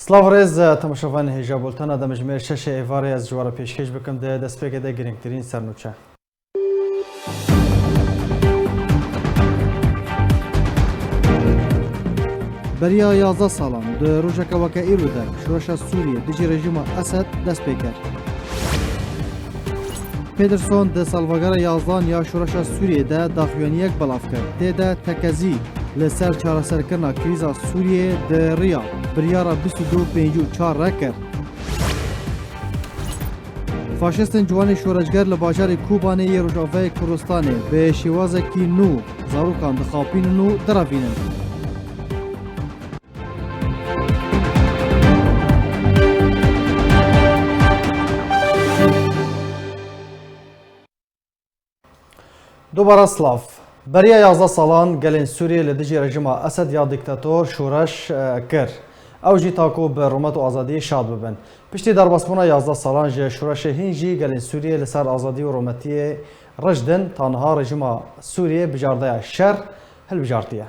سلااو ڕێز تەماشەوان هێژا بولتەنە دەمەژمێر شەشە ئێوارەی ئەس جوارە پێشکەش بکەم دەستپێکەدە گرنگترین سەرنووچە. بەریا 11 ساڵان di rojeka weke îro de şoreşa Sûriyê dijî rejîma Esed dest pê kir. Pederson di salvegera 11 ya şoreşa Sûriyê de daxuyaniyek belav kir. Tê de tekezî li ser çareserkirina krîza Sûriyê di Riyad biryara 22.54 re kir. Faşistên ciwanê şoreçger li bajarê Kobanê yê Rojavayê Kurdistanê bi şîwazekî nû zarokan dixapînin û diravînin. دووبارە سلااف. بەریا 11 ساڵان gelên Sûriyê li dijî rejima Esed ya dîktator şoreş kir. Ew jî taku bi rûmet û azadiyê şad bibin. Piştî derbasbûna 11 salan ji şoreşê hin jî gelên Sûriyê li ser azadî û rûmetiyê rej din tanha rejima Sûriyê bijardeya şer hilbijartiye.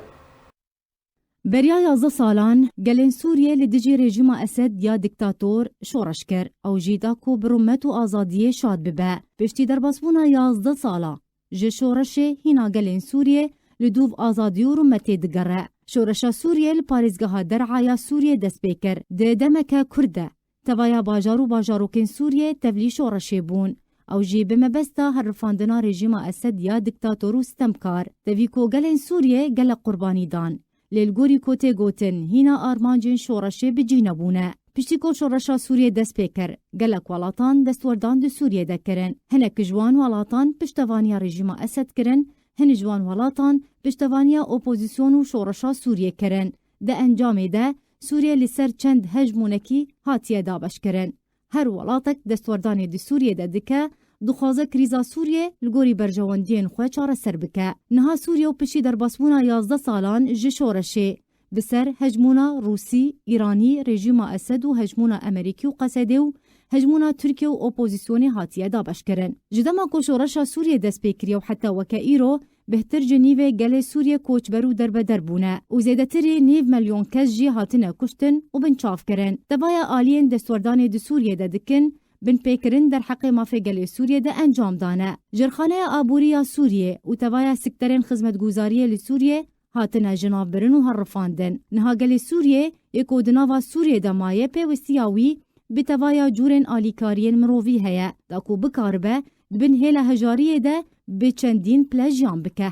Beriya 11 salan gelên Sûriyê li dijî rejima Esed ya dîktator şoreş kir. Ew jî taku bi rûmet û azadiyê şad bibe. Piştî derbasbûna 11 sala ji şoreşê hîna gelên Sûriyê li dûv azadî û rûmetê digere. Şoreşa Sûriyê li parêzgeha Derعaya Sûriyê dest pê kir. Di demeke Kurd de tevaya bajar û bajarokên Sûriyê tevlî şoreşê bûn. Ew jî bi mebesta herrifandina rejîma Esed ya dîktator û stemkar tevî ku gelên Sûriyê gelek qurbanî dan. Lê li gorî ku tê gotin hîna armancên şoreşê bicî nebûne. Piştî ku şoreşa Sûriyê dest pê kir, gelek welatan destwerdan di Sûriyê de kirin. Hinek ji wan welatan piştevaniya rejîma Esed kirin, hin ji wan welatan piştevaniya opozîsyon û şoreşa Sûriyê kirin. Di encamê de Sûriye li ser çend hejmonekî hatiye dabeşkirin. Her welatek destwerdanê di Sûriyê de dike, dixwaze krîza Sûriyê li gorî berjewendiyên xwe çareser bike. Niha Sûriye û piştî derbasbûna 11 salan ji şoreşê bi ser hejmona Rûsî, İranî, rejîma Esed û hejmona Amerîkî û Qesedê û hejmona Tirkiye û opozîsyonê hatiye dabeşkirin. Ji dema ku şoreşa Sûriyê dest pê kiriye û heta weke îro bihtir ji nîvê gelê Sûriyê koçber û derbeder bûne û zêdetirî nîv milyon kes jî hatine kuştin û bin çavkirin. Tevaya aliyên destwerdanê di Sûriyê de dikin bin pêkirin derheqê mafê gelê Sûriyê de encam dane. Jirxaneya Abûriya Sûriyê û tevaya sikterên xizmetguzariyê li Sûriyê hatine jinavbirin û herrifandin. Niha gelê Sûriyê yê ku di nava Sûriyê de maye pêwistiya wî bi tevaya curên alîkariyên mirovî heye da ku bikaribe dibin hêla hejariyê de bi çendîn pile jiyan bike.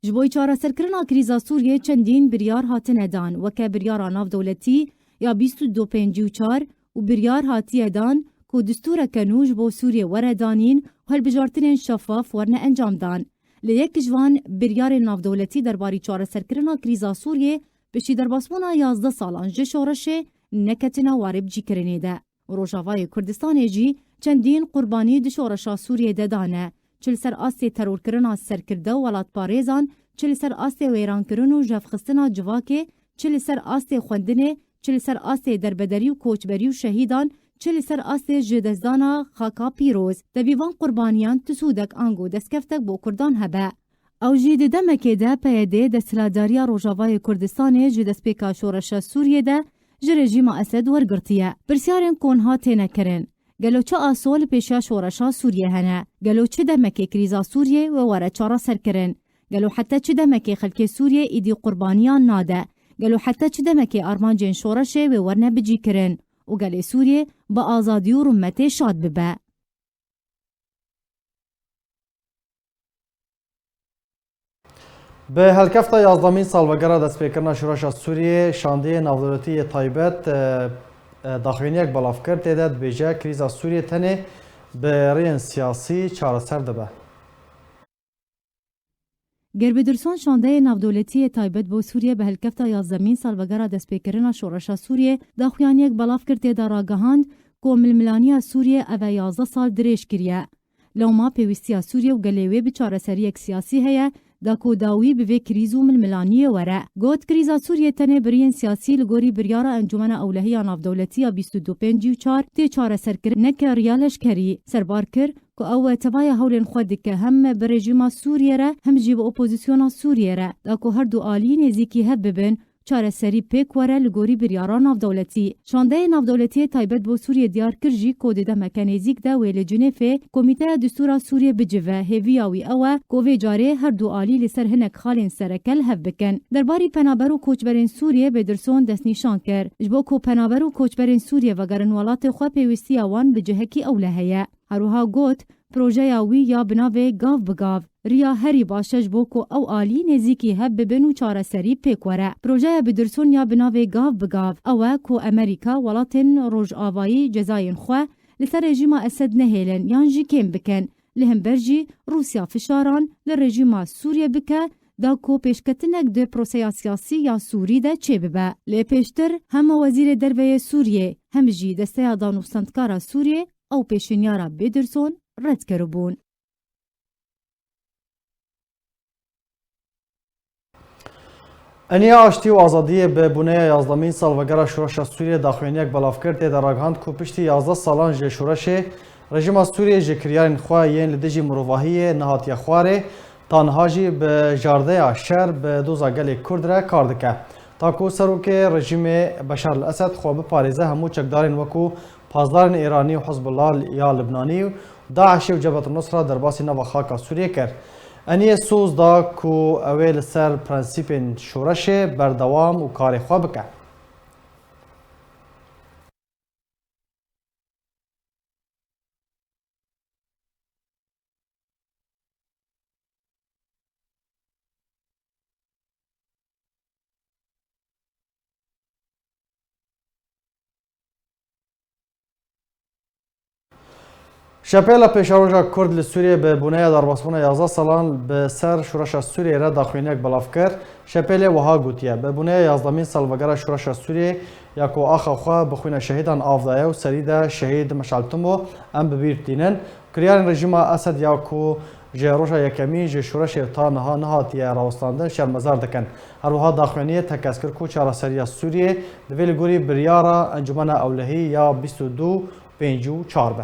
Ji bo çareserkirina krîza Sûriyê çendîn biryar hatine dan weke biryara navdewletî ya 2254 û biryar hatiye dan ku distûreke nû ji bo Sûriyê were danîn û helbijartinên şeffaf werne encam dan. Li yek ji van biryarên navdewletî derbarî çareserkirina krîza Sûriyê piştî derbasbûna 11 salan ji şoreşê neketina warê bicîkirinê de. Rojavayê Kurdistanê jî çendîn qurbanî di şoreşa Sûriyê de dane. Çi li ser astê terorkirina serkirde û welatparêzan, çi li ser astê wêrankirin û jevxistina civakê, çi li ser astê xwendinê, çi li ser astê derbederî û koçberî û şehîdan, çi li ser astê ji dezdana xaka pîroz. Tevî van qurbaniyan tisûdek ango destkeftek bo Kurdan hebe. Ew jî di demekê de PYD desthilatdariya Rojavayê Kurdistanê ji destpêka şoreşa Sûriyê de ji rejîma Esed wergirtiye. Pirsyarên konha têne kirin. Gelo çi aso li pêşiya şoreşa Sûriyê hene? Gelo çi demekê krîza Sûriyê we were çareserkirin? Gelo heta çi demekê xelkê Sûriyê êdî qurbaniyan nade? Gelo heta çi demekê armancên şoreşê we werne bicîkirin? û gelê Sûriyê bi azadî û rûmetê şad bibe. Bi helkefta 11 salvegera destpêkirina şoreşa Sûriyê şandiyê navdewletî yê taybet daxuyaniyek belav kir tê de dibêje krîza Sûriyê tenê bi rêyên siyasî çareser dibe. Gerbedirson şandeyê navdewletiyê taybet bo Sûriye bi helkefta 11 salvegera destpêkirina şoreşa Sûriyê daxuyaniyek belav kir tê de ragihand ku milmilaniya Sûriyê ev 11 sal dirêj kiriye. Lewma pêwîstiya Sûriyê û gelê wê bi çareseriyek siyasî heye da ku dawî bi vê krîz û milmilaniyê were. Got krîza Sûriyê tenê biriyên siyasî li gorî biryara Encûmena Ewlehiya Navdewletiya 2254 tê çareserkirin neke riya leşkerî serbar kir ku ew tevaya hewlên xwe dike hem bi rejîma Sûriyê re hem jî bi opozîsyona Sûriyê re da ku her du alî nêzîkî hev bibin چارەسەری پێک وەرە لە گۆری بریاران ناودەوڵەتی. شاندەیە ناودەوڵەتیە تایبەت بۆ سووریە دیار کرد جی کۆدێدە مەکانیزیکدا وێ لە جنێفێ کۆمیتەیە دستورا سووریە بجڤە هێڤیاوی ئەوە کۆڤێ جارێ هەردوو ئالی لەسەر هەنێک خاڵێن سەرەکەل هەف بکەن. دەرباری پەنابەر و کۆچبەرên سووریە بێدرسۆن دەستنیشان کرد ji bo ku penaber û koçberên Sûriye vegerin welatê xwe pêwîstiya wan bi cihekî ewle heye. Herwiha got projeya wî ya bi navê gav bi gav riya herî baş e ji bo ku ew alî nêzîkî hev bibin û çareserî pêk were. Projeya bidirson ya bi navê gav bi gav ew e ku Amerîka welatên Rojavayî cezayên xwe li ser rejîma Esed nehêlin yan jî kêm bikin. Li hember jî Rûsya fişaran li rejîma Sûriye bike da ku pêşketinek di proseya siyasî ya Sûrî de çêbibe. Lê pêştir hema Wezîrê Derveyê Sûriyê hem jî desteya danûstandkara Sûriyê ew pêşînyara Bêdirson red kiribûn. Eniya aştî û azadiyê bi bûneya yazdemîn salvegera şûreşa Sûriyê daxuyaniyek belavkir tê de ragihand ku piştî 11 salan ji şûreşê rejima Sûriyê ji kiryarên xwe yên li dijî mirovahiyê nehatiye xwarê tanha jî bi jardeya şer bi doza gelê Kurd re kar dike. Ta ku serokê rejîmê Beşar el-Esed xwe biparêze hemû çekdarên wekû pazdarên Îranî û Hizbullah ya Libnanî û Daişê û Cebhet Nusra derbasî nava xaka Sûriyê kir. Eniyê soz da ku ew ê li ser prensîpên şûreşê berdewam û karê xwe bike. Şepêla pêşaroja Kurd li Sûriyê bi bûneya darbasbûna 11 salan bi ser şûreşa Sûriyê re daxuyaniyek belav kir. Şepêlê wiha gotiye bi bûneya 11 salvegera şûreşa Sûriyê ya ku axa xwe bi xwîna şehîdan av daye û serî de şehîd Meşal Timo em bi bîr tînin. Kiryarên rejîma Esed ya ku ji roja yekemîn ji şûreşê ta niha nehatiye rawestandin şermezar dikin. Her wiha daxuyaniyê tekez kir ku çareseriya Sûriyê divê li gorî biryara Encumena Ewlehî ya 2254 be.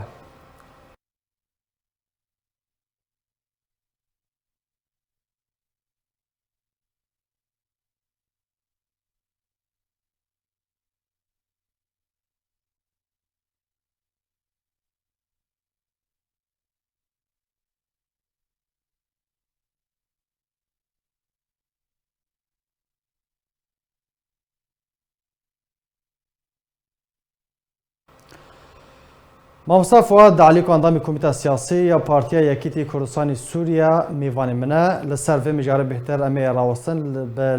مامۆستا فواد علی کو اندامی کمیته سیاسی یا پارتیا یەکیتی کوردستانی سووریا میوانی منە لەسەر vê mijarê bêhter em ê rawestin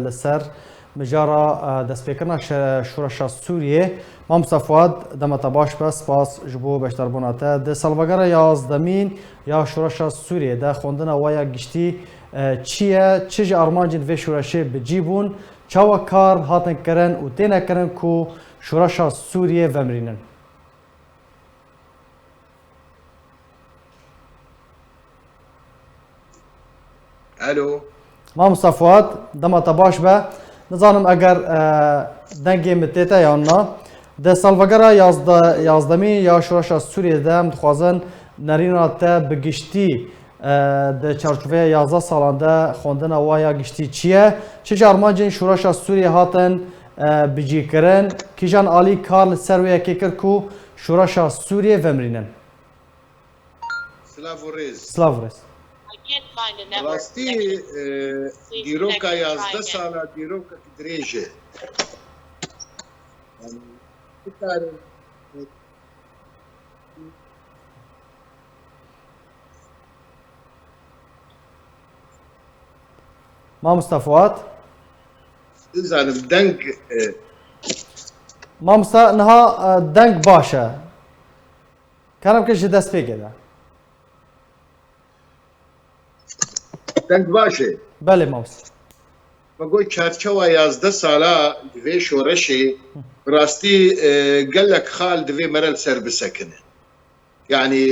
li ser mijara destpêkirina şûreşa Sûriyê. Mamosta Fuad demeta baş be spas ji bo beşdarbûna te. Di salvegera yazdemîn ya şûreşa Sûriyê de xwendina we ya giştî çi ye? Çi ji armancên vê şûreşê bicî bûn? Çawa kar hatin kirin û têne kirin ku şûreşa Sûriyê vemrînin? الو مامۆستا Fuad demeta baş be nizanim eger dengê min tête yan na di salvegera yazdemîn ya şûreşa Sûriyê de em dixwazin nerîna te bi giştî di çarçoveya 11 salan de xwendina we ya giştî çi ye? Çi ji armancên şûreşa Sûriyê hatin bicîkirin? Kîjan alî kar li ser wê yekê kir ku şûreşa Sûriyê vemrînin? Slav rêz. راستی دیروکا 11 ساله دیروکا درێژێ مامۆستا Fuad بزانم دەنگ مامۆستا niha deng baş e. Karim kir ji destpêkê de. دەنگ باشێ Belê mamosta. بەگۆی چارچەوە 11 سالا divê şoreşê rastî gelek xal divê mere li ser bisekine. Yani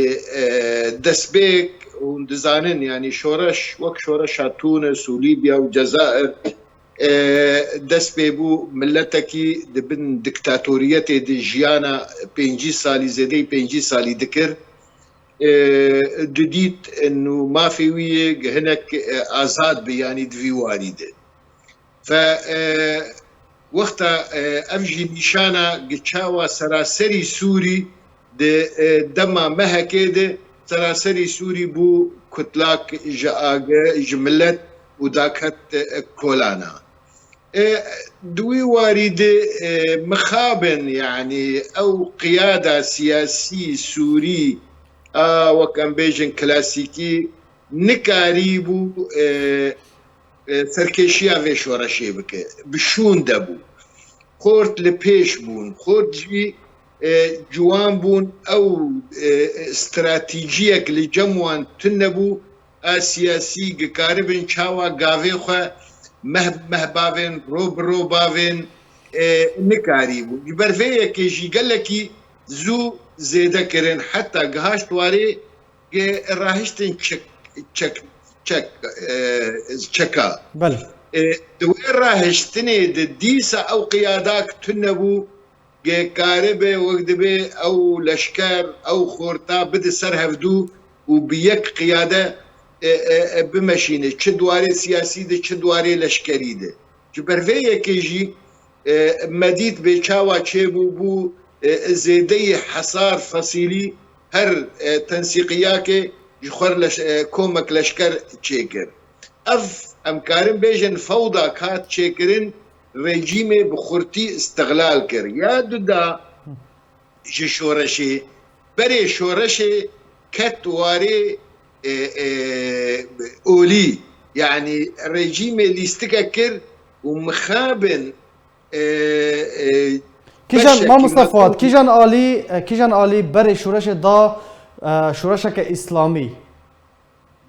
destpêk û dizanin yani şoreş wek şoreşa Tunis û Libya û Cezayir dest pê bû milletekî dibin diktatoriyetê di jiyana 5 salî zêdeyî 5 salî dikir. ددیت انه ما في ويه هناك ازاد بياني دفي والده ف وەختە ئەڤژی نیشانە گچاوە سەراسەری سووری دەما مەهەکێدە سەراسەری سووری بوو کوتلاک ji millet û daket kolana. دوی واریدە مخابن یعنی ئەو قیادا سیاسی سووری وەک ئەم بێژن کلاسیکی نکاری بوو سەرکێشییا vê şoreşê bike bişûn debû xort li pêş bûn xort jî ciwan bûn ew stratîjiyek li cem wan tune nebû a siyasî gikaribin çawa gavê xwe mehbavên ro bavên nikarî bû ji ber vê yekê jî gelekî zû zêde kirin heta gihaşt warê rahiştin çeka di wê rahiştinê di dîsa ew qiyadak tune bû gêkaribe wek dibe ew leşker ew xorta bide ser hevdû û bi yek qiyade bimeşîne çi dwarê siyasî de çi dwarê leşkerî de ji ber vê yekê jî medît bê çawa çêbû bû zêdeyê hesar fesîlî her tensîqiyakê ji xwe komek leşker çêkir ev em karin bêjin fewda kat çêkirin rejîmê bi xurtî istiqlal kir ya duda ji şoreşê berê şoreşê ket warê olî yani rejîmê lîstikek kir û mixabin کیژان ما مصطفى کیژان عالی برای شورش دا شورشک اسلامی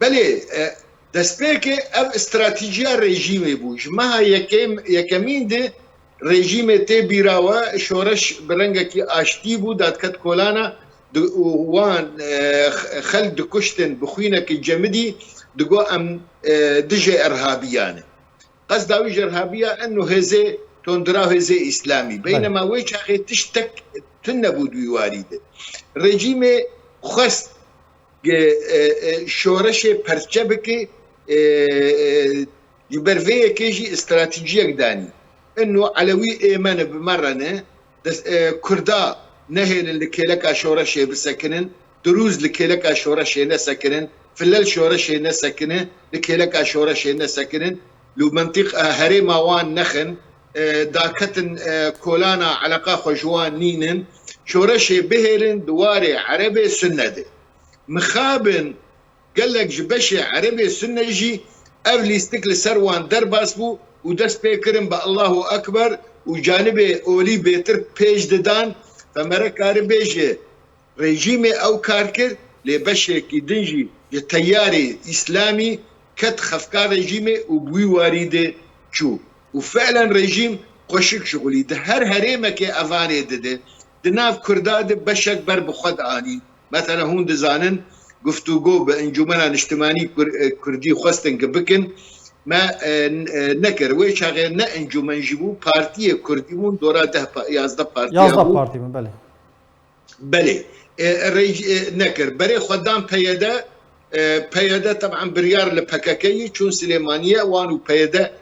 بله دەستپێکێ ئەv استراتیژیا rejîmê bû ji meha yekemîn de rejîmê tê bîrawe şoreş bi rengekî aştî bû dadket kolana wan xelk dikuştin bi xwînekî cemidî digo em dijî erhabiyan e qesda wî ji erhabiya enû hêzê tondira hêzê îslamî beynema wê çaxê tiştek tune nebû dûî warî de rejîmê xwest şoreşê perçe bike ji ber vê yekê jî stratîjiyek danî enû elewî êmene bimerene Kurda nehêlin li kêleka şoreşê bisekinin dirûz li kêleka şoreşê nesekinin filel şoreşê nesekinin li kêleka şoreşê nesekinin li mentîqa herêma wan nexin daketin kolana eleqa xwe ji wan nînin şoreşê bihêlin di warê erebê sunne de mixabin gelek ji beşê erebê sunne jî ev lîstik li ser wan derbas bû û dest pê kirin bi Allahu Ekber û canibê olî bêtir pêş didan femere karî bêje rejîmê ew kar kir lê beşekî din jî ji teyarê îslamî ket xefka rejîmê û wî warî de çû û fe'len rejîm xweşik şixulî di her herêmekê evanê dide di nav Kurda de beşek ber bi xwe dianî mesela hûn dizanin guftûgo bi encûmena niştimanî Kurdî xwestin ki bikin me nekir wê çaxê ne encûmen jî bû partiyê Kurdî bûn dora 11 partiya bû parti mi bele belê nekir berê xwedan peyede teban biryar li PKK'yê çûn Silêmaniye wan û peyede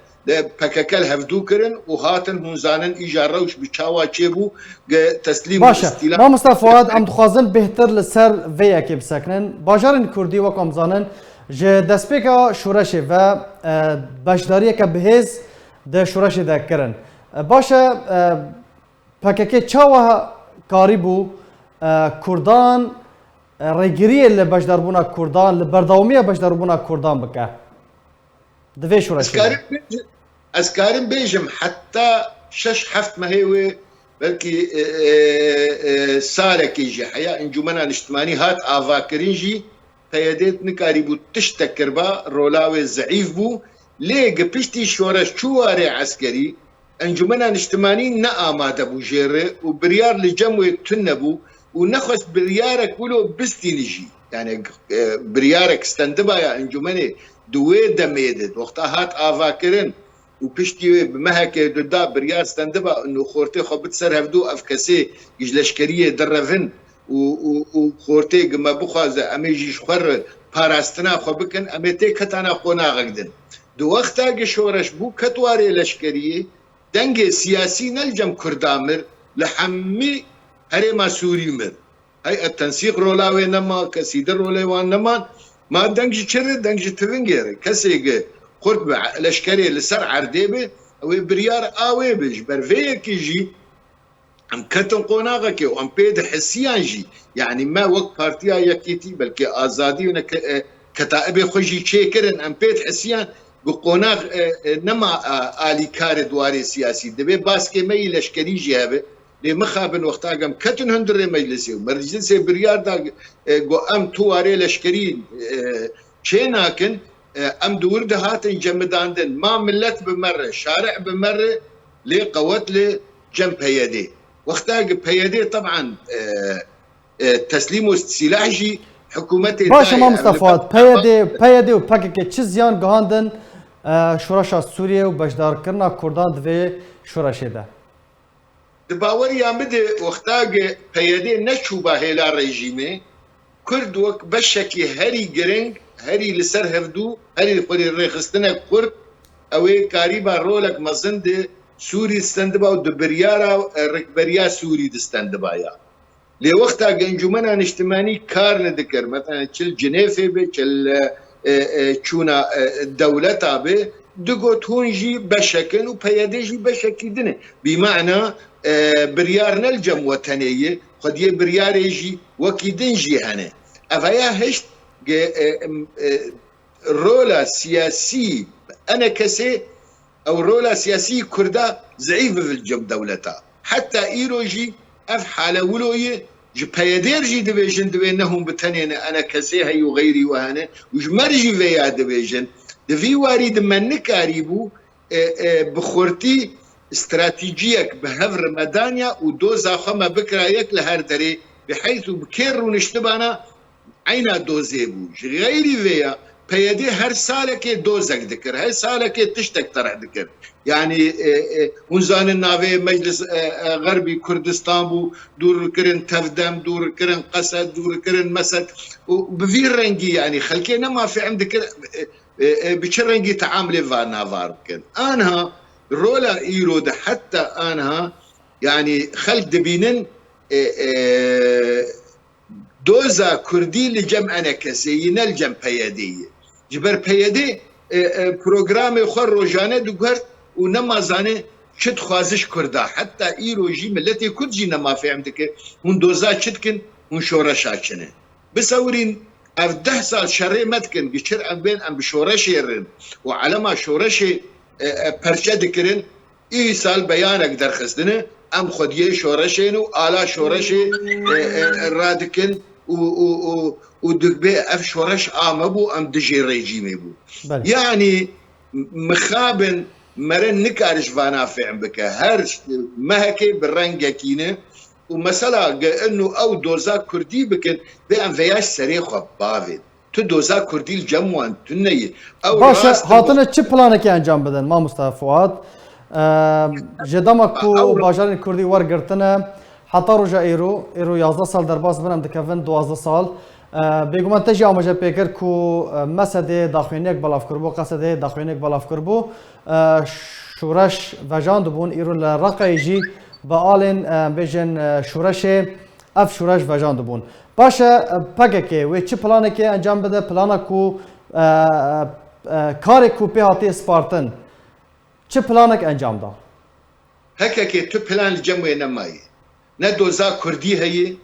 PKK hevdû kirin û hatin hûn zanin îja rewş bi çawa çêbû teslîm باشه ما مصطفى فؤاد ام دخوازن بهتر لسر وی یکی بسکنن باجارن کردی و کم زانن جه دستپیکا شورش و بشداری که بهز ده شورش ده کرن باشه پککی چاوه کاری بو کردان ریگیری لبشدار بونا کردان لبرداومی بشدار بونا کردان بکه دوی شورش از کارم بیجم حتی 6-7 مهیوه بلکی سالکی جی حیا انجمنا اجتماعی هات آواکرین جی پیادت نکاری بود تشتکر با رولاوی ضعیف بو لیگ پشتی شورش چواره عسکری انجمنا اجتماعی نه آماده بو جره و بریار لجمع تن بو و نخست بریارک ولو بستینجی یعنی بریارک استندبا یا انجمنه دوی دمیدد وقتا هات آواکرین و پشتی بمهک ددا بریار استندبا انه خورته خبت سر هفدو افکسی گجلشکریه درفن و خورته گما بخوازه امی جیش خور پاراستنا خو بکن امی تی کتانا خو ناغدن دو وقتا گشورش بو کتواری لشکریه دنگ سیاسی نلجم کردامر لحمی هرما سوری مر هی التنسيق رولاوي نما كسيدر رولاوان نما ما دنج شر دنج تفنجر كسيج قرب الاشكري لسر عرديبه وبريار آوي بج برفيك يجي ام كتن قوناغك وام بيد حسيان جي يعني ما وقت بارتيا يكيتي بلكي ازادي ونك كتائب خوجي شيكرن ام بيد حسيان بقوناغ نما آلي كار دواري سياسي دبي باسكي مي لشكري جيابه لمخابن وقتا قم كتن هندر مجلسي ومجلس بريار دا قو ام تواري لشكري شيناكن ام دور دهاتن جمداندن ما ملت بمره شارع بمره لقوت لجنب هيدي وقتا بهيدي طبعا تسليم السلاح جي حكومتي باشا ما مصطفى بيدي وباكيكي تشزيان قهاندن شورشا سوريا وبشدار كرنا كردان دوي شورشي ده دباوري عمد وقتا بهيدي نشوبا هيلا ريجيمي كرد وك بشكي هري جرينج هري لسر هفدو هري قولي ريخستنا كرد اوي كاريبا رولك مزند سوري استندبا ودبريارا ركبريا سوري دستندبايا لوقتا جنجمنا نجتماني كار ندكر مثلا تشل جنيفي بي تشل تشونا دولتا بي دقو تونجي بشكل وبياديجي بشكل دنه بمعنى بريارنا الجم وطنية قد بريار يجي وكيدنجي هنا افايا هشت رولا سياسي انا كسي او رولا سياسي كردا ضعيفه في الجم دولتا حتى ايروجي اف حاله ولويه بيادير جي دبيجن دبينهم بتنين انا كسي هي وغيري وهنا وجمرجي فيا دبيجن دفي واريد منك قريبو بخورتي استراتيجيك بهفر مدانيا ودوزا خما بكرايك لهردري بحيث بكير ونشتبانا عينا دوزيبو غيري فيا بيدي هر سالك دوزك ذكر هر سالك تشتك طرح ذكر يعني ونزان النافي مجلس غربي كردستان بو دور كرن تفدم دور كرن قسد دور كرن مسد وبفي رنجي يعني خلكينا ما في عندك بشرنجي تعاملي فانا فاركن انها رولا ايرود حتى انها يعني خلق دبينن دوزا كردي لجمع انا كسينا الجم بياديه جبر بيادي بروجرام خور روجانه دغر ونما زانه شت خوازش كردا حتى ايروجي ملتي كردجي نما في عندك هون دوزا شتكن هون شورشا كنه بسورين اف 10 سال شري متكن بشر ام بين ام بشورش يرن وعلما شورش پرچه دکرن ای سال بیانک درخستنه ام خودیه شورشینو آلا شورش رادکن و دکبه اف شورش آمه بو ام دجی ريجيمي بو يعني مخابن مرن نكارش فانا فعم بك هر مهكي بالرنجكينه ومثلا انه او دوزا كردي بكن بان فياش سريخ بافين تو دوزا كردي الجموان تنيه او باشا هاتنا چه پلانك انجام بدن ما مصطفى فؤاد جدامكو باجارين كردي ورگرتنه حتى رجا ايرو 11 سال درباس بنم دكفن 12 سال بيگومان تجي امجا بيكر كو مسد داخوينيك بلاف كربو قصد داخوينيك بلاف كربو شورش وجان دبون ايرو لرقا يجي بآلن بيجن شورش اف شورش وجان دبون باشا پگکه و چه پلانه که انجام بده پلانه کو کاری کو پیاتی سپارتن چه پلانه که انجام ده هکه که تو پلان الجمعی نمایی نه دوزا کردی هی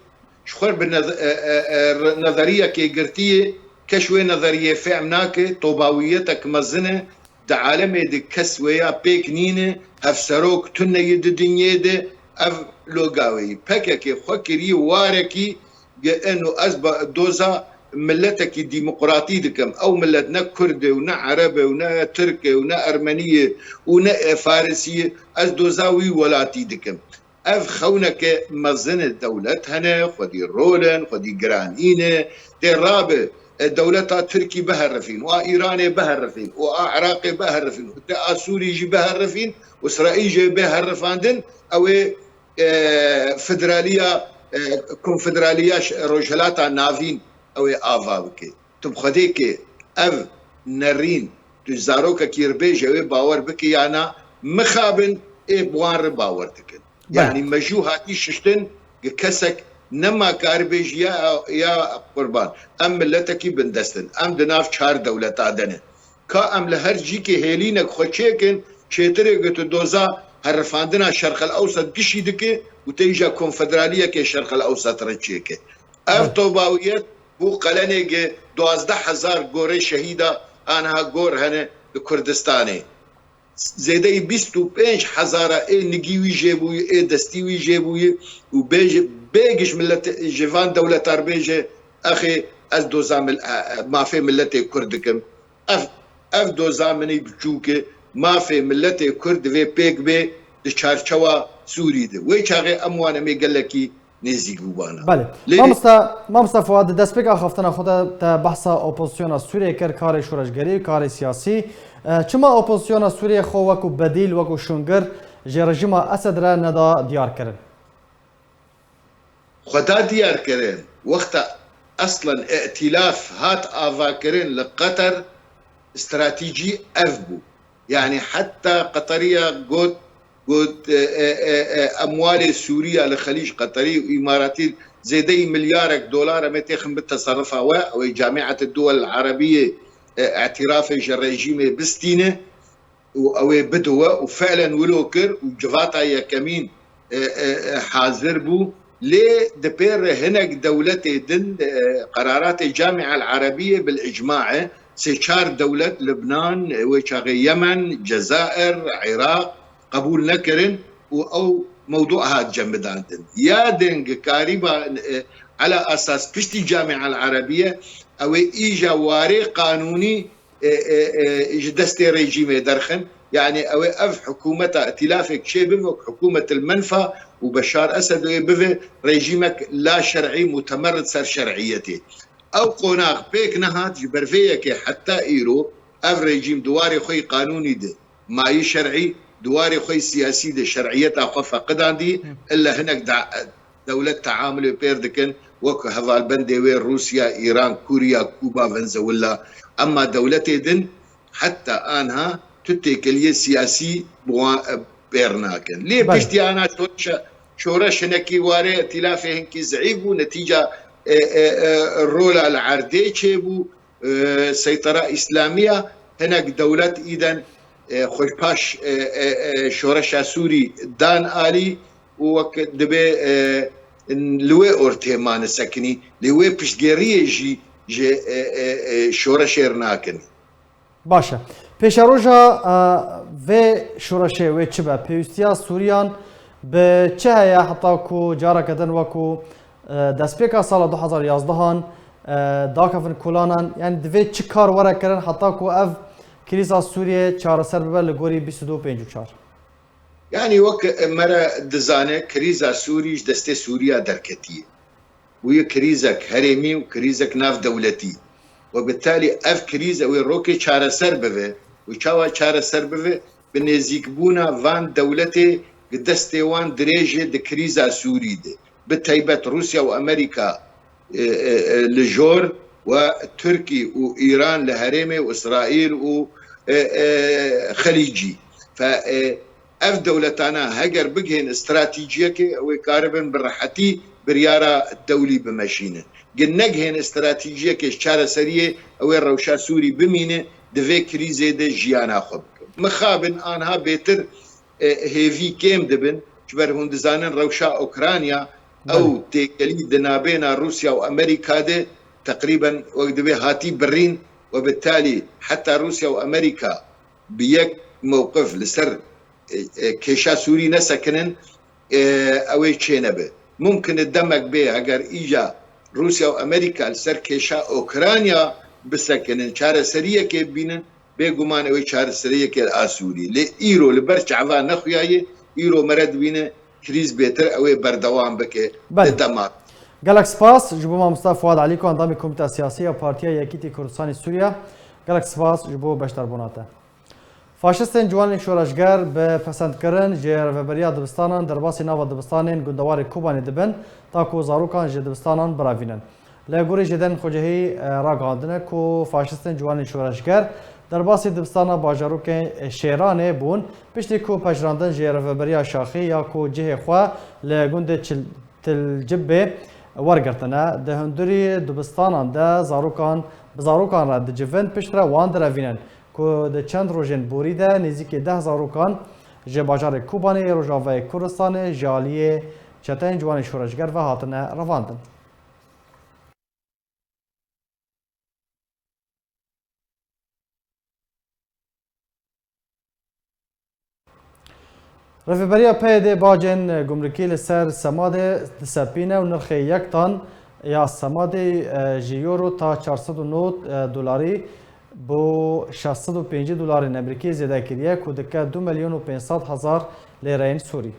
شخور بالنظریه که گرتیه کشوی نظریه فهمناکه طوباویتك مزنه ده عالمه ده کسویا پیک نینه اف سروک تنه ده دنیه ده اف لوگاوی پگکه خوکری وارکی انه ازبا دوزا ملتك ديمقراطي دكم او ملتنا كردي ونا عربي ونا تركي ونا ارمنيه ونا فارسيه از دوزاوي ولاتي دكم اف خونك مزن الدولة هنا خدي رولن خدي جرانينه دي رابع دولتها تركي بهرفين وايراني بهرفين وعراقي بهرفين وسوري جي بهرفين واسرائيل جي بهرفاندن او فدراليه كونفدراليه روجلاتا نافين او افاوكي تم خديكي اف نرين تزاروكا كيربي جوي باور بكي انا مخابن بوان باورتكن يعني مجو هاتي ششتن كسك نما كاربيج يا قربان ام ملتكي بندستن ام دناف شهر دولة عدنه كا ام لهرجي كي هيلينك خوشيكن شيتري قلت دوزا هرفاندنا الشرق الاوسط قشي دكي وتيجا كونفدراليه كي الشرق الاوسط رجيكي اف طوباويات بو قلنيجي 12000 غوري شهيده انها غور هنا كردستاني زيدي 25000 نجيوي جيبوي دستيوي جيبوي وبيجش ملت جيفان دوله اربيجي اخي از دوزام ما في ملتي كردكم اف دوزامني بچوكي ما في ملتي كرد في بيك بي دشارچوا سوري ده وي چاغي اموانه مي گلكي نزيق بوانا بله مامستا فؤاد دسپیک اخفتنا خود تا بحث اپوزیسیون سوریه کر کار شورشگری کار سیاسی چما اپوزیسیون سوریه خو وکو بدیل وکو شونگر جه رژیم اسد را ندا دیار کرن خدا دیار کرن وقت اصلا ائتلاف هات آفا کرن لقطر استراتيجي أفبو يعني حتى قطرية قد أموال سوريا لخليج قطري وإماراتي زي مليار دولار متيخم بالتصرفها أو جامعة الدول العربية اعتراف الرجيم بستينة أو بدوة وفعلا ولوكر وجفاتا يا كمين حاضر بو ليه دبير هناك دولتي دن قرارات الجامعة العربية بالإجماع سيشار دولة لبنان وشاغي يمن جزائر عراق قبول نكرن أو موضوع هاد جنبدان يا دنج كاريبا على أساس بشتي الجامعة العربية أو إيجا واري قانوني دستي ريجيمي درخن يعني أو أف حكومة ائتلافك شيء بفك حكومة المنفى وبشار أسد بفك ريجيمك لا شرعي متمرد سر شرعيته او قوناغ بيك نهات جبرفيك حتى ايرو اف ريجيم دواري خوي قانوني ده ماي شرعي دواري خوي سياسي ده شرعيتها خو فقدان دي الا هناك دولة تعامل بيردكن وكو هذا البندي وين روسيا ايران كوريا كوبا فنزويلا اما دولتي دن حتى انها تتكليه سياسي بيرناكن ليه بشتي انا شورش هنكي واري ائتلافي هنكي زعيبو نتيجه الرولة العردي تشيبو سيطرة إسلامية هناك دولة إذن خوش باش شورشا سوري دان آلي وكدبي لوي أورتيمان السكني لوي بشتغيرية جي شورشير ناكن باشا پیشروجا و شورشه و چبا پیوستیا سوریان به چه هیا حتی کو جارا کدن وکو دسپیکا سال 2011 داکفن کلانان یعنی دوی چی کار وره کرن حتی کو اف کلیسا سوریه چهار سر ببر لگوری 2254 يعني وك مرة دزانة كريزة سوريش دستة سوريا دركتية وهي كريزة هرمي وكريزة ناف دولتي وبالتالي اف كريزة ويروكي چهار سر ببه وچاوا چهار سر ببه بنزيك بونا وان دولتي دستة وان دريجة د كريزة سوري ده بالتايبات روسيا وامريكا لجور وتركي وايران لهرمي واسرائيل وخليجي ف اف دولتنا هجر بجهن استراتيجية ويقاربن بالرحتي بريارة الدولي بمشينة جنجهن استراتيجية كشارة سرية او الروشا سوري بمينة دفي كريزي ده جيانا خب مخابن انها بيتر هيفي كيم دبن جبر هندزانن روشا اوكرانيا او تيكلي دنابينا روسيا وامريكا ده تقريبا وقدبي هاتي برين وبالتالي حتى روسيا وامريكا بيك موقف لسر كيشا سوري نسكنن اوي تشينبه ممكن الدمج به اگر ايجا روسيا وامريكا لسر كيشا اوكرانيا بسكنن شار سريه كي بينن بيغمان اوي شار سريه كي اسوري لايرو لبرش عفان نخياي ايرو مرد بينه كريز بيتر اوي بردوام بك الدمار قالك سپاس جبو ما مصطفى فؤاد عليكم انضمي كوميتي سياسيه وبارتيا يكيتي كردستان سوريا قالك سپاس جبو بشتر بوناته فاشستن جوان شورشگر به پسند کردن جر و بریا دبستانان در باسی نو دبستانین گندوار کوبانی دبن تا کو زاروکان جد دبستانان براوینن لگوری جدن خوجهی را گاندنه کو فاشستن جوان شورشگر در باسی دبستانا باجاروک شیرانه بون پشتی کو پجراندن جی رهبریا شاخی یا کو جه خوا لگوند تلجبه ورگرتنه ده هندوری دبستانان ده زاروکان را دجوین پشت را وان دروینن کو ده چند روژن بوری ده نزدیک 10 زاروکان جه باجار کوبانی روژاوه کردستان جالیه چتن جوان شورشگر و هاتنه رواندن. رهبریا پیده باجن گمرکی لسر سماد دسپینه و نرخ یک تن یا سماد جیورو تا 409 دلاری بو 605 دلار امریکی زیاده کریه کودکه 2,500,000 لیره سوری.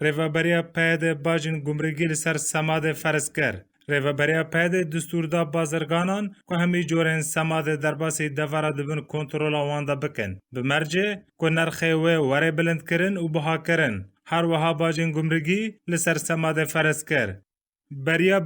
رهبریا پیده باجن گمرکی لسر سماد فرسکر رهبریا پیده دستوردا بازرگانان که همی جورن سماد درباسی دوارا دبن کنترل آواندا بکن بمرجه که نرخی وره بلند کرن و بها کرن هر وها باجن گمرکی لسر سماد فرسکر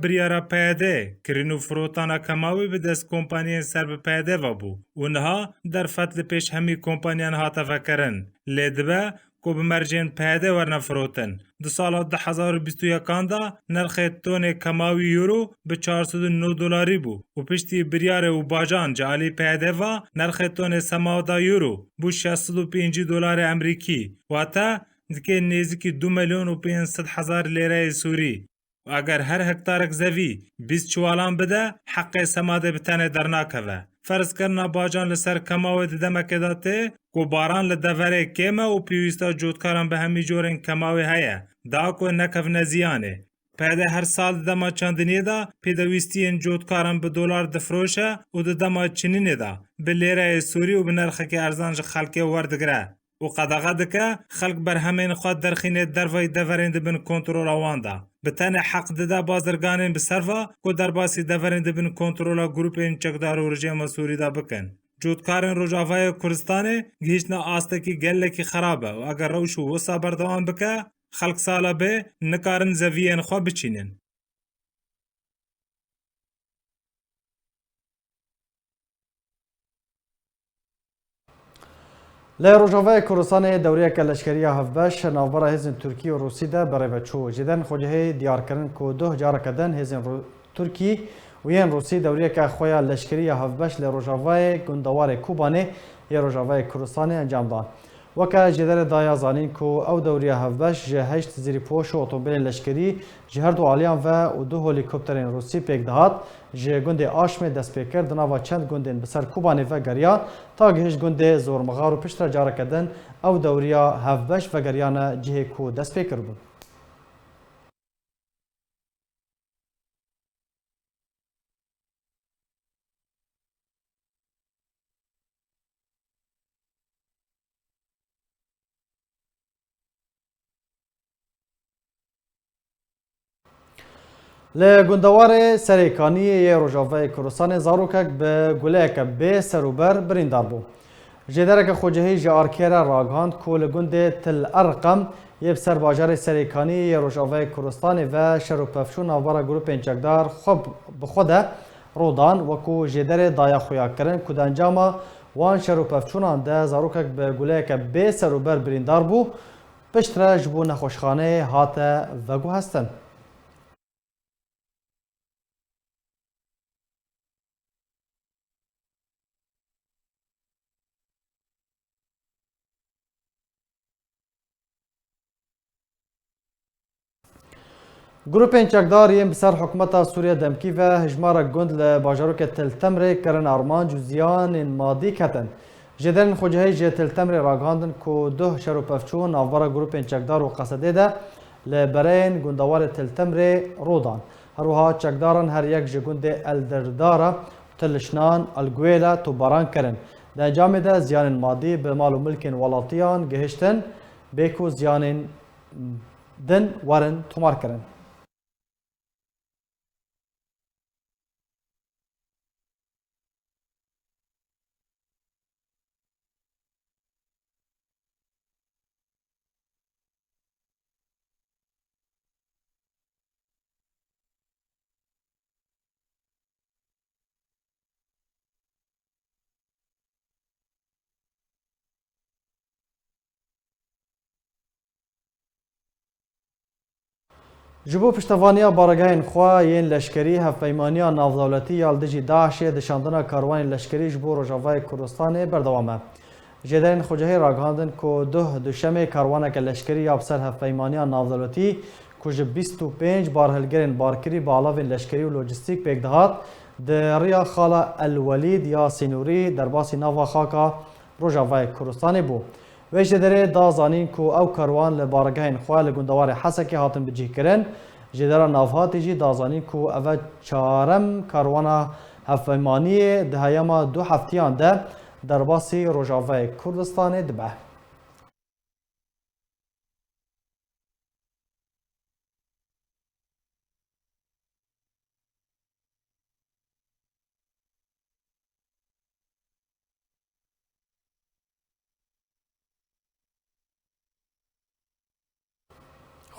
بریارا پیده کرینو فروتانا کماوی به دست کمپانیان سر به پیده و بو اونها در فتل پیش همی کمپانیان هاتا فکرن لیدبه کو بمرجین پیده ورنه فروتن دو سال 2021 دا نرخ تون کماوی یورو به 409 دلاری بو و پشتی بریار و باجان جالی پیده و نرخ تون سماودا یورو بو 605 دلار امریکی و تا دکه نزدیکی 2,500,000 لیره سوری و اگر هر هکتارک زوی 20 چوالان بده حق سماده بتنه درناکوه فرض کرنا باجان لسر کماوی دمکه داته کو باران لدوره کیمه و پیوستا جودکاران به همی جورن کماوی هیا دا کو نکف نزیانه پیده هر سال دما چندنی دا پیدویستین جودکاران به دلار دفروشه و دما چنینه دا به لیره سوری و به نرخه که ارزانج خلقی وردگره و قدغه دکه خلق بر همین خود درخینه دروی دورند بن کنترول آواندا بتنه حق دده بازرگانین بسروا کو در باسی دورند بن کنترولا گروپین چکدار و رژیم سوری دا بکن جودکارن روجاوای کردستان گیشنا آستکی گلکی خرابه و اگر روش و وسا بردوان بکه خلق سالا به نکارن زویین خواه بچینن. لروجاوای کردستان دوریه کلشکری هفبش نوبرا هزن ترکی و روسی ده برای بچو جدن خوجه دیار کردن که 2 جاره کردن هزن ترکی و این روسی دوریه که خویا لشکری هفبش لروجاوای گندوار کوبانه یا روجاوای کردستان انجام داد. وکه جدر دایا زانین که او دوریه هفبش جه 8 زیری پوش و اتومبیل لشکری جه هر دو آلیان و 2 هلیکوپترین روسی پیک دهات جه گنده آشم دست پیکر دناوا چند گندین بسر کوبانه و گریان تا گهش گنده زورمغار و پشتر جاره کردن او دوریه هفبش و گریان جه کو دست پیکر بود. لگندوار سریکانی روجاوای کردستان زاروکک به گلهک به سروبر بریندار بو. جدرک خوجهی جارکیر راگاند کول گند تل ارقم یب سر باجار سریکانی روجاوای کردستان و شروپفشون آوارا گروپ انچکدار خوب بخوده رودان وکو جدر دایا خویا کرن کدانجاما وان شروپفشونان ده زاروکک به گلهک به سروبر بریندار بو پشتر جبو نخوشخانه هات وگو هستن. گروپ انچکدار یم بسر حکومت سوریه دمکی و هجمار گند لباجاروک تل تمر کرن آرمان جزیان مادی کتن. جدرن خوجهی جه تل تمر راگاندن که 2 شروپفچون آوارا گروپ انچکدار و قصده ده لبرین گندوار تل تمر رودان. هروها چکدارن هر یک جگند الدردارا تلشنان الگویلا تو باران کرن. در انجام ده زیان مادی به مال و ملک ولاتیان گهشتن بیکو زیان دن ورن تومار کرن. جبو پشتوانیا بارگاهین خوا یین لشکری هفپیمانیا ناودولتی یا لدجی داعش دشاندنا کاروان لشکری جبو روجاوای کردستان بردوامه. جدرین خوجهی راگهاندن که دوشمه کاروانک لشکری یا بسر هفپیمانیا ناودولتی که 25 بارهلگرین بارکری با علاوه لشکری و لوجستیک پیک دهات در ریا خالا الولید یا سینوری در باسی نوا خاکا روجاوای کردستان بو. ویش دره دا زانین که او کاروان لبارگاهین خواه لگوندوار حسکی هاتن بجیه کرن جدره نافهاتی جی دا زانین که او چارم کاروان هفپیمانی دهیما 2 هفتیان ده در باسی روجاوای کردستان دبه.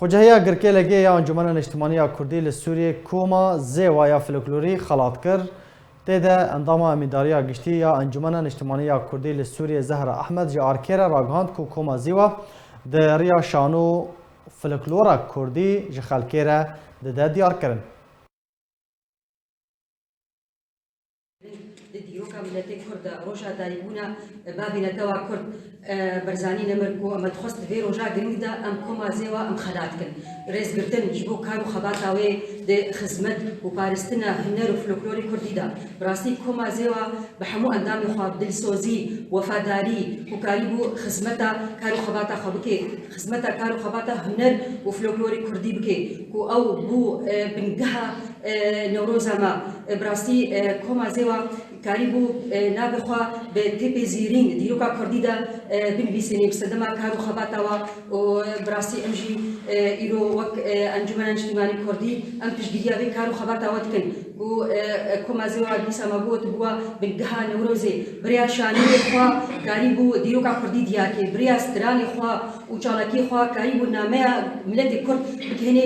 خوجهیا گرکه لگه یا انجمن اجتماعی کردی لسوریه کوما زیوا یا فلکلوری خلات کر تیده اندام امیداریا گشتی یا انجمن اجتماعی کردی لسوریه زهر احمد جا آرکیر راگهاند کو کوما زیوا ده ریا شانو فلکلورا کردی جخالکیر ده دیار کرن. دیروکا ملتی کرد روژا دایبونا بابی نتوا کرد برزانی نمرکو امد خست وی روژا گرنگ دا ام کوما زیوا ام خلات کن ریز گرتن جبو کارو خباتاوی ده خزمت و پارستنا هنر و فلکلوری کردی دا براستی کوما زیوا بحمو اندامی خواب دلسوزی وفاداری و کاریبو خزمتا کارو خباتا خبکه خزمتا کارو خباتا هنر و فلکلوری کردی بکه کو او بو بنگها نوروزا ما براستی کوما زیوا کاریبو نابخوا به تیپ زیرین دیروکا کردی دا بنویسینی بسدما کارو خباتاوا و براستی امجی ایرو وک انجمن اجتماعی کردی ام تشگیریا به کارو خباتاوا تکن و کوما زیوا دیسا مبوت بوا بنگها نوروزه بریا شانی خوا کاریبو دیروکا کردی دیاکه بریا سترانی خوا و چالاکی خوا کاریبو نامه ملت کرد بکهنه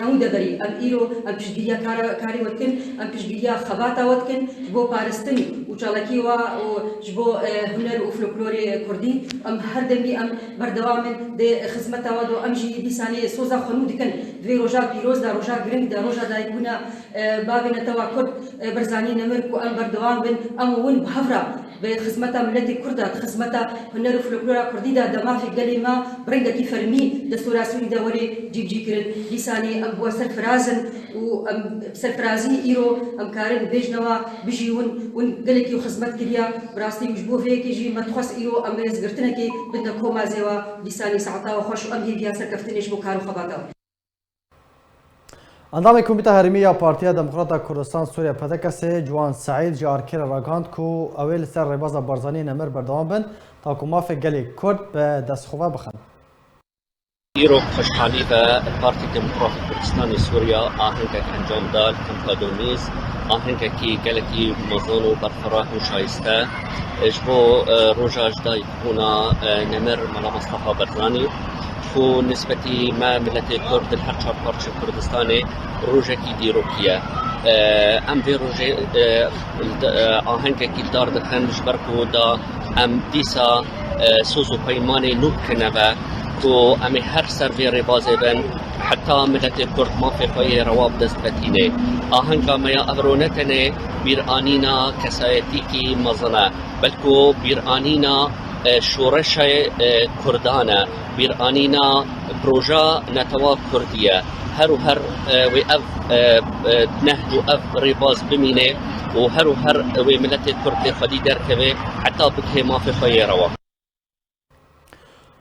حمود بری ام ایرو ام تشگیریا کاری وتکن ام تشگیریا خباتاوا تکن بو پارستن و چالاکی و جبو هنر و فلکلوری کردی ام هر دمی ام بردوامن ده خدمت و دو امجی دیسانی سوزا خانو دکن دوی روزا پیروز دا روزا گرنگ دا روزا دایبونا بابی نتوا کرد برزانی نمر کو ام بردوام بن ام ون بحفرا به خدمت ملت کرد خدمت هنر و فلکلور کردی دا دما فی گلیما برنگ کی فرمی دستور سوری دا وری جیب جی کرن دیسانی ام بو سرفرازن و ام سرفرازی ایرو ام کارن بیجنوا بجیون ون گلکی خدمت کریا براستی جبو فيك يجي ما تخص إيرو أم يزقرتنكي بدنا كوما زوا لساني ساعتا وخش أم هي بياسر كفتنيش بكارو خباتا. اندام کمیته هرمی یا پارتیا دموکراتا کردستان سوریه پدکسه جوان سعید جی آرکیر راگاند کو اویل سر ریباز بارزانی نمر بردوام بن تا کو مافی گلی کرد به دستخواه بخن. ایرو خوشحالی به پارتی دموکرات کردستان سوریا آهنگک انجام داد کمپادومیز آهنگکی گلکی مزون و برفراه و شایسته اجبو روژاج دای بونا نمر ملا مصطفى برزانی خو نسبتی ما ملت کرد هر چهار پارچ کردستان روژکی دیروکیه ام وی روژه آهنگکی دار دخن جبرکو دا ام دیسا سوزو پیمان نوب کنه و امی هر سر وی بازه بن حتی ملت کرد ما فی خواهی رواب دست بتینه آهنگا میا افرونتنه بیرانینا کسایتی کی مزنه بلکو بیرانینا شورش کردانه بیرانینا پروژا نتوا کردیه هر و هر و اف نهج و اف ریباز بمینه و هر و هر و ملت کرد خودی درکوه حتی بکه ما فی خواهی رواب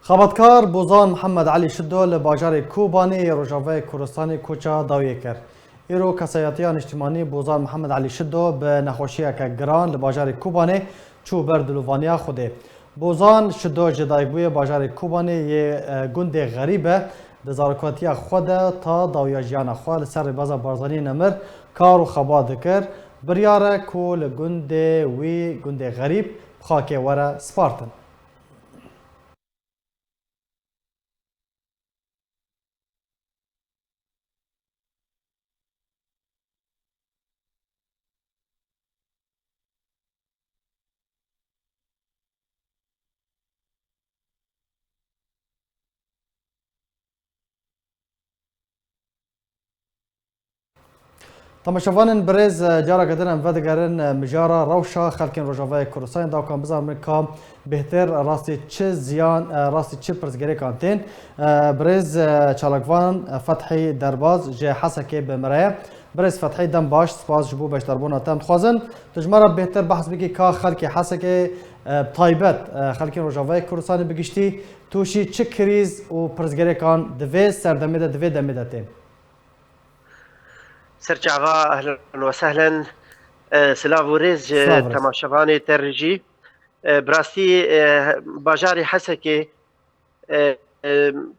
خبرکار بوزان محمد علی شدو لباجار کوبانی روجاوای کردستان کوچا داویه کرد. ایرو کسایتیان اجتماعی بوزان محمد علی شدو به نخوشی که گران لباجار کوبانی چو بردلوانیا خوده. بوزان شدو جدایگوی باجار کوبانی یه گند غریبه دزارکواتی خود تا داویا جیان خواه لسر بازا بارزانی نمر کار و خبا دکر بریاره کول گند وی گند غریب خاک وره سپارتن. تماشاوان برز جارا قدرن ودگرن مجارا روشا خلکن روجاوای کردستان دا کان بزن که بهتر راستی چه زیان راستی چه پرزگری کانتین برز چالکوان فتحی درباز جه حسکه بمرایه برز فتحی دم باش سپاس جبو باش دربونا تم خوازن تجمرا بهتر بحث بگی که خلک حسکه تایبت خلکن روجاوای کردستان بگشتی توشی چه کریز و پرزگری کان دوی سردمیده دوی دمیده تین سرجعوا اهلا وسهلا سلاف وريز تماشافاني ترجي براستي باجاري حسكي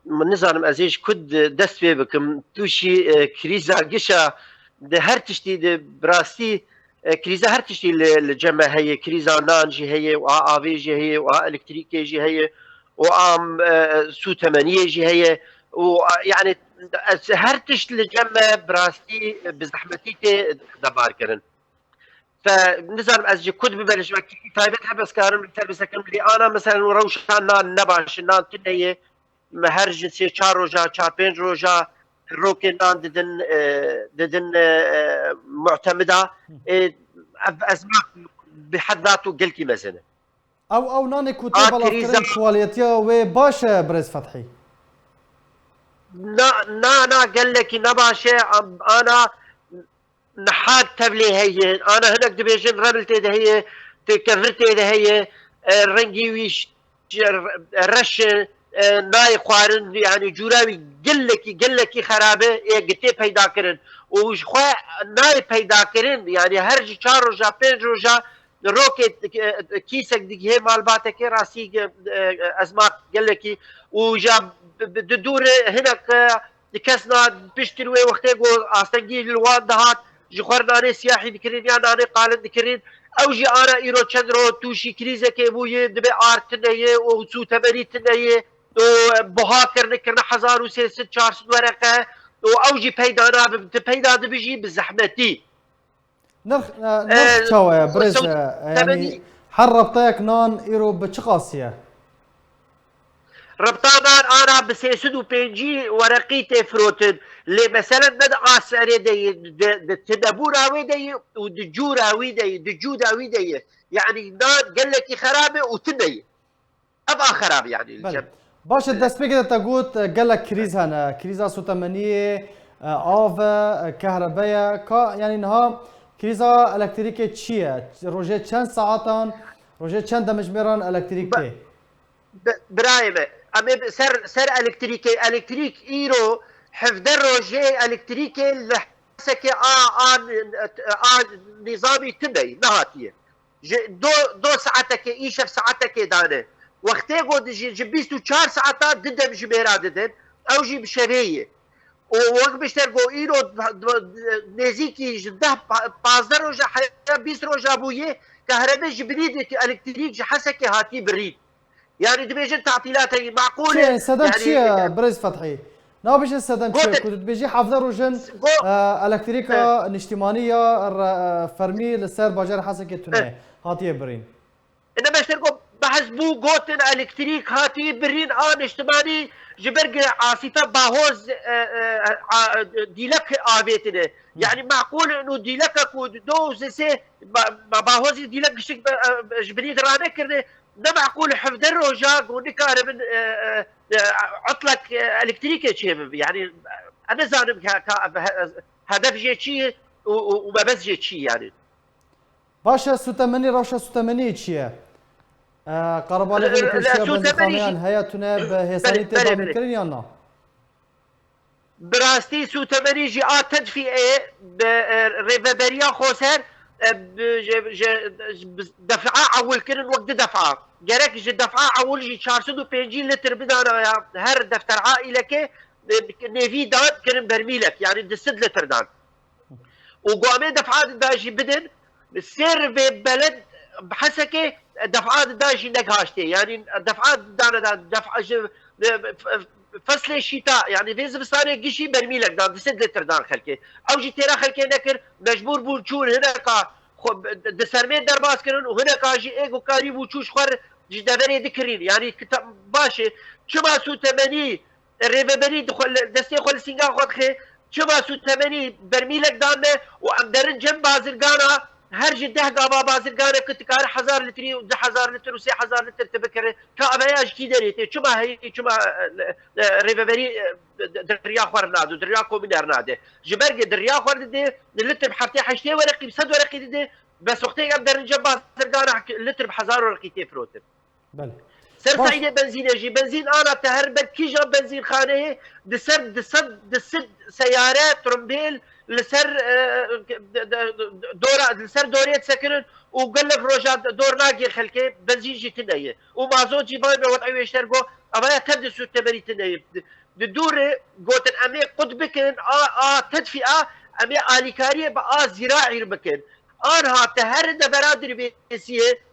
من نظام ازيج كد دست بكم توشي كريزا قشا ده هر تشتي ده براستي كريزا هر تشتي الجمع هي كريزا نانجي هي وآفيجي هي والكتريكي جي هي وام سو 8 جي هي ويعني هرتش لجمع براستي بزحمتيتي دبار كرن فنزل ازجي كود ببلش مكي طيبت حبس كارم تلبس كم لي انا مثلا روشان نان نباش نان تنهي مهرج سي 4 روجا 4 5 روجا روكي نان ددن معتمده ازمات بحد ذاته قلتي مثلا او نان كوتي بلا كواليتيا وباشا برز فتحي نا قال لك نباشة انا نحات تبلي هي انا هناك دبيجن رملتي ده هي تكفرتي ده هي رنجي ويش رش ناي خوارن يعني جوراوي قال لك خرابه قتي پیدا کرن وش خو ناي پیدا کرن يعني هرج 4 روجا 5 روجا روكت كيسك دي هي مالباتك راسي ازمات قال لك وجاب دور هناك كسنا بيشتري وقتها استنجي الواد دهات جخرنا سياحي ذكرين يعني انا قال ذكرين او جي انا ايرو تشندرو توشي كريزه كيبوي دبي ارتنيه وسو تبريتنيه وبهاكر كرنا 1300 ورقه او جي بيدا بيجي بزحمتي نرخ شوية برز يعني حربتك نان ايرو بتشقاسيه ربطان انا بسيسد وبينجي ورقيتي فروتن اللي مثلا ند عسري دي تدبوراوي دي ودجوراوي دي دجوداوي دي يعني نان قال لك خرابه وتني ابقى خراب يعني باش الدست بيك تقول قال لك كريز هنا كريزا سو 8 آف كهرباء كا يعني انها كريزا الكتريكي تشيه روجي چند ساعتان روجي چند دمجمران الكتريكي برايمه اما سر الكتريك ايرو حفظ روجي الكتريكي لحسكي نظامي تبي نهاتيه دو ساعتك ايش في ساعتك دانه وقتي قد جبيستو 4 ساعات ضد مجميرا ضد او جيب شريه ووقت بيشترقوا ايرو نزيكي جده 15 روجا 20 روجا بويه كهرباء جبريد الكتريك حسكي هاتي بريد يعني دبيجن تعطيلاتي معقوله سدم شي برز فتحي نو بيش سدم شي كنت بيجي حافظه روجن الكتريكا نشتمانيه فرمي للسير باجر حسكي تونه هاتي برين انما اشترقوا بحسبو قوتن الكتريك هاتي برين نشتماني جبرق عاصفه باهوز ديلك افيتنا يعني معقول انه ديلك دو سي ما باهوز ديلك جبريد رانا كرني ده معقول حفظ الرجاء ونكار من عطلك الكتريكي شيء يعني انا زانم هدف جي وما بس جي يعني باشا سو 8 روشا سو 8 چیه قربالي بالكرسيه بزخانيان هياتنا بهساني تبع كرين يا نا براستي سو 8 جي تدفئه بريفابريا خوسر دفعه اول كرن وقت دفعه جرك جي دفعه اول جي 450 لتر بدانا هر دفتر عائله كي نيفي دان كرن برميلك يعني دسد لتر دان وقوامي دفعات داجي بدن السير ببلد بحسكي دفعات داجي نقاشتي يعني دفعات دانا دفع فصل الشتاء يعني في زمستاني قشي برميلك دان دسد لتر دان خلكي او جي تيرا خلكي نكر مجبور بولچون هناك خب دسرمين درباس كرن وهناك اجي ايجو كاري وچوش خور جدبري ذكرين يعني باشي شما سو 80 الريفبري دخل دستي خل سينغا خد خي شما سو 80 برميلك دانه وعم درن جنب بازرگانا هر جده قابا بازرگانا كنت كار 1000 لتري و 10000 لتر و 3000 لتر تبكر كابياش كي دريتي شما هي شما ريفري دريا خور نادو دريا كومينر ناده جبرج دريا خور دي اللتر بحرتي حشتي ورقي بصد ورقي دي بس وقتي قام درن جنب بازرگانا اللتر ب1000 ورقي تفروتر بله سر سعيدة بنزين يجي بنزين أنا تهربت كي جاب بنزين خانه دسد سيارات ترمبيل لسر دورة لسر دورية سكنن وقلب روجات دور ناقي خلكي بنزين جي تنيه ومازوت جي باي بوضعي ويشترقو أما تدسو التمري تنيه الدورة قوتن أمي قطبكن تدفئة أمي آليكارية بقى زراعي بكن أنا تهرد برادر بيسيه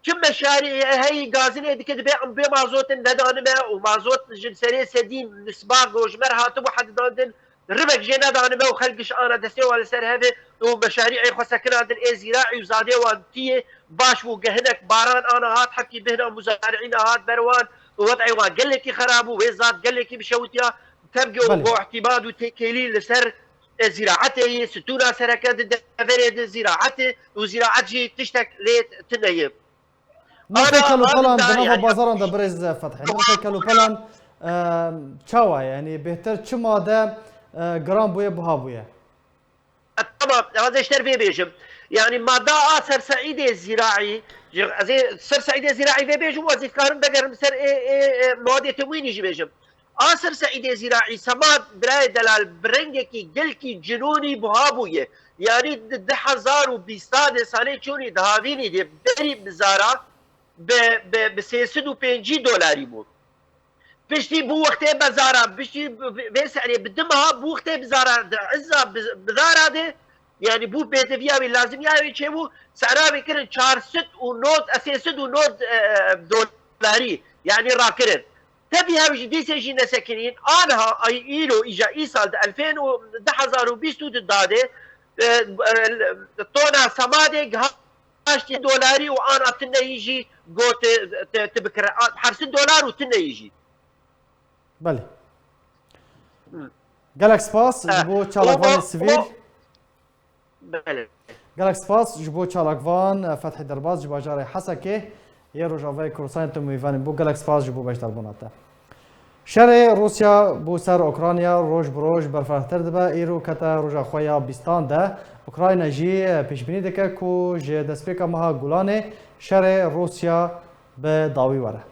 كم مشاريع هي غازين هذيك تبيع بمازوت ندانمه ومازوت جنسري سدين نسباق وجمر هاتو واحد داندن ربك جينا دانمه وخلقش انا دسي ولا سر هذا ومشاريع خسكنا دن اي زراعي وزادي وانتي باش وجهنك باران انا هات حكي بهنا مزارعين هات بروان ووضعي قال لك خراب وزاد قال لك بشوتيا تبقى واعتماد وتكيلين لسر زراعته 60 سركات دفرد زراعته وزراعتي تشتك لتنيب نرخي كالوبالان دنافا بازاران دا برز فتحي نرخي كالوبالان چاوا يعني بهتر چما دا جرام بويا بها بويا تمام هذا اشتر بيه بيجم يعني ما دا سر سعيد الزراعي سر سعيد الزراعي في بيجم وظيف كارم بقرم سر مواد تموين يجي بيجم سر سعيد الزراعي سماد براي دلال برنجكي جلكي جنوني بها بويا يعني 2020 سنه چوني دهاويني دي بري بزارا ب 350 دلاری بود بشتی بو وقتی بازار بشتی ویس علی بدمها بو وقتی بازار عزا بازار ده يعني بو بيتفيا لازم يعني چه بو سعرها بكرن 400 ونوت 300 ونوت دولاري يعني راكرن تبيها بجي دي سيجي نسكنين انها ايلو اجا اي سال 2020 داده تونا سماده $10 وانا تنا يجي قوت تبكر $10 وتنا يجي بله قالك سباس جبو تشالاكفان السفير بله قالك سباس جبو تشالاكفان فتحي درباز جبو جاري حسكي يرو جافي كروسان تمويفان بو قالك سباس جبو باش دربوناتا شر روسيا بو سر اوكرانيا روج بروج برفرتر دبا ايرو كتا روجا خويا بيستان ده اوكراينا جي پیشبینی دکه کو جه دسپیکا مها گولانه شر روسیا به داوی وره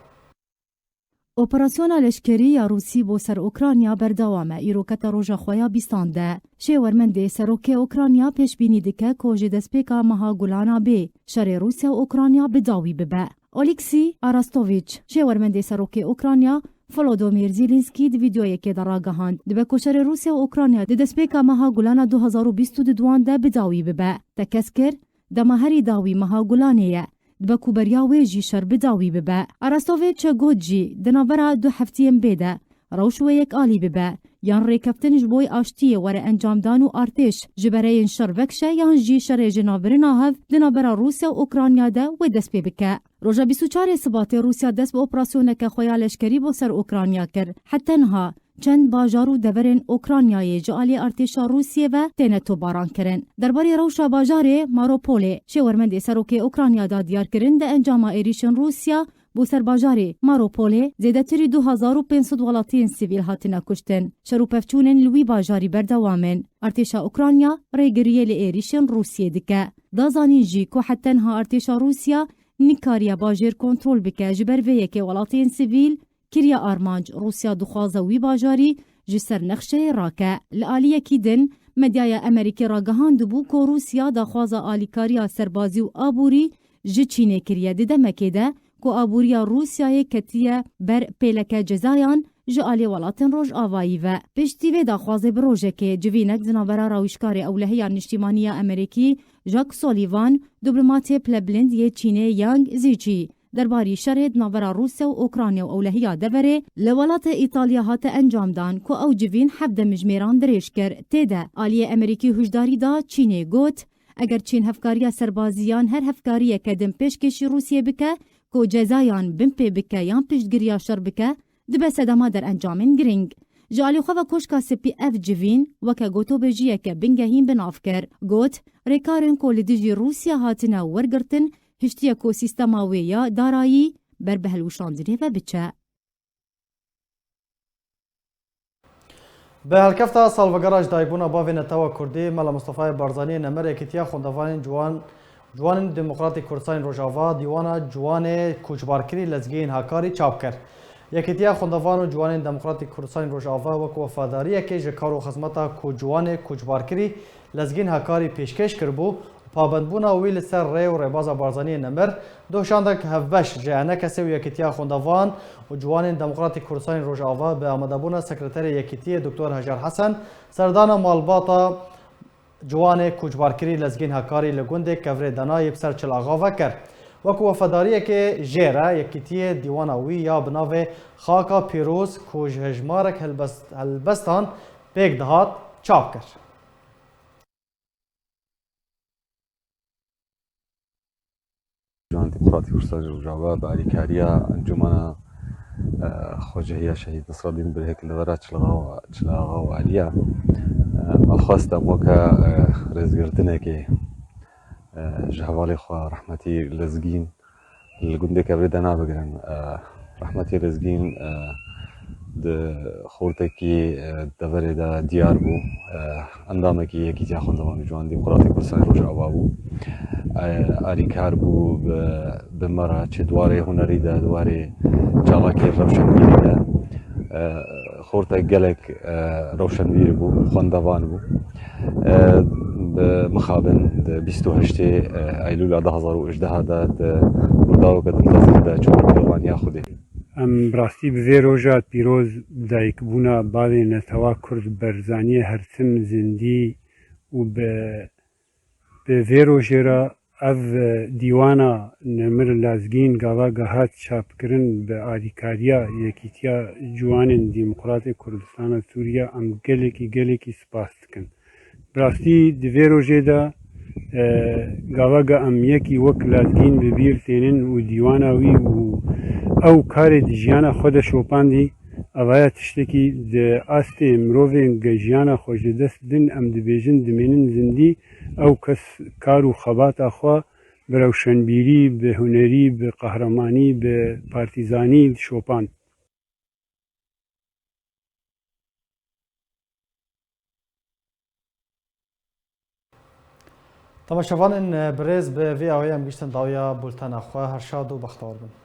اپراسیون لشکری یا روسی بو سر اوکرانیا بردوامه ایروکت روژا خویا بیستانده. شیورمنده سروک اوکرانیا پیش بینی دکه که جه دسپیکا مها گولانا بی شر روسیا اوکرانیا بداوی ببه. اولیکسی آراستوویچ شیورمنده سروک اوکرانیا فلودومیر زیلینسکی دی ویدیوی که در آگهاند دبه کشور روسیا و اوکرانیا دی دسپیکا مها گولانا 2022 ده بداوی ببه. تکسکر دمهری داوی مها گولانیه. دبه کوبریا ویجی شر بداوی ببه. آراستوویچ گودجی دنابرا 2 هفتیم بیده. روشوه یک آلی ببه. یان ریکفتنش بوی آشتیه وره انجام دانو آرتش جبرین شر وکشه یان جی شر جنابرین آهف دنابرا روسیا و اوکرانیا ده و دست پی بکه. روژا 24 سبات روسیا دست به اپراسیون که خویا لشکری با سر اوکرانیا کرد. حتی نها چند باجارو دورن اوکرانیای جالی ارتشا روسیه و تینتو باران کرن. درباره روشا باجار ماروپول شورمند سروک اوکرانیا دا دیار کرن ده انجام ایریشن روسیا بو سر باجار ماروپول زیدتری 2500 ولاتین سیویل هاتینا کشتن. شروپفچونن لوی باجاری بردوامن. ارتشا اوکرانیا ریگریه لی ایریشن روسیه دکه. دازانی جی که حتی نها ارتشا روسیا نیکاریا باجر کنترل بکه جبر ویه که ولاتین سیویل کریا آرمانج روسیا دخوازه وی باجاری جسر نخشه راکه. لآلیه کی دن مدیای امریکی را گهان دبو که روسیا دخوازه آلیکاریا سربازی و آبوری جه چینه کریه دیده مکیده که آبوریا روسیای کتیه بر پیلک جزایان جه آلی ولاتن روش آوایی و پشتی و دخوازه بروژه که جوینک زنابرا راوشکار اولهی نشتیمانی امریکی ژاک سولیوان دیپلمات پلبلند یه چینه یانگ زیچی درباری شرط ناورا روسیا و اوکراینیا و اولهیا دبره لولات ایتالیا هات انجام دان که او جوین 7 مجمیران درش کرد تیده آلی امریکی هشداری دا چینه گوت اگر چین هفکاریا سربازیان هر هفکاریه کدم پیشکشی روسیه بکه که جزایان بمپی بکه یان پیشگیریا شر بکه دبه صدما در انجامن گرینگ جالی خو کوشکا سپی اف جوین وکا گوتو بجیه که بنگهین بناف کر گوت ریکارن کو لدیجی روسیا هاتنا ورگرتن هشتی اکوسیستما ویا دارایی بر بهلوشاندنی و بچه. به هلکفتا سالوگراش دایبونا باوی نتاوا کردی ملا مصطفی بارزانی نمر اکتیا خوندوان جوان دموکراتی کردستان روجاوا دیوانا جوان کوچبارکری لزگین هاکاری چاپ کرد. یکتیا خوندوان و جوان دموکراتی کردستان روجاوا وک وفاداری که جکارو خدمتا کو جوان کوچبارکری لزگین هاکاری پیشکش کربو پابندبونا ویل سر ری و ریبازا بارزانی نمر دوشاندک هفبش جهنه کسی و یکتیا خوندوان و جوان دموکراتی کردستان روجاوا به آمدابونا سکرتر یکتی دکتر هجر حسن سردان مالباتا جوان کوچبارکری لزگین هاکاری لگونده کفر دنای بسر چلاغا وکر وکو وفاداریه که جیره یکیتی دیواناوی یا بناوه خاکا پیروز کوج هجمارک هلبستان پیک دهات چاپ کرد. جوان دموکراتی کردستان روجاوا به الیکاریا انجمن خوجهیه شهید نصرالدین برهک لورا چلاغا و علیا خواستم وکا رزگرتنه که جهوالی خواه رحمتی لزگین لگونده کبری دنا بگرن رحمتی لزگین ده خورته که دوره ده دیار بو اندامه که یکی تیا خوندوان جوان دموکراتی کردستان روجاوا بو آریکار بو به مرا چه دواره هنری ده دواره چالاکی روشنگیری ده خورته گلک روشنبیر بو خوندوان بو بمخابن 28 ایلول 2018 ده برداو که دنتظر ده چون خوندوان خوده ام براستی به روژا پیروز دایک بونا باوی نتوا کرد برزانی هرچم زندی و به روژا اف دیوانا نمر لازگین گاوا گهات چاپ کرن به آلیکاریا یکیتیا جوان دموکراتی کردستان سوریا ام گلکی سپاس کن. براستی دوی روژه دا گاوا گا ام یکی وک لازگین ببیر تینن و دیواناوی و او کار دیجیانا خود شوپاندی اویا تشتکی ده آسته مروفین گجیانا خوش دست دن ام دبیجن دمینن زندی او کس کار و خبات اخوا به روشنبیری، به هنری، به قهرمانی، به پارتیزانی شوپاند. تماشاوان برز به وی آوی هم گشتن داویا بولتن اخواه هر شاد و بختار بن.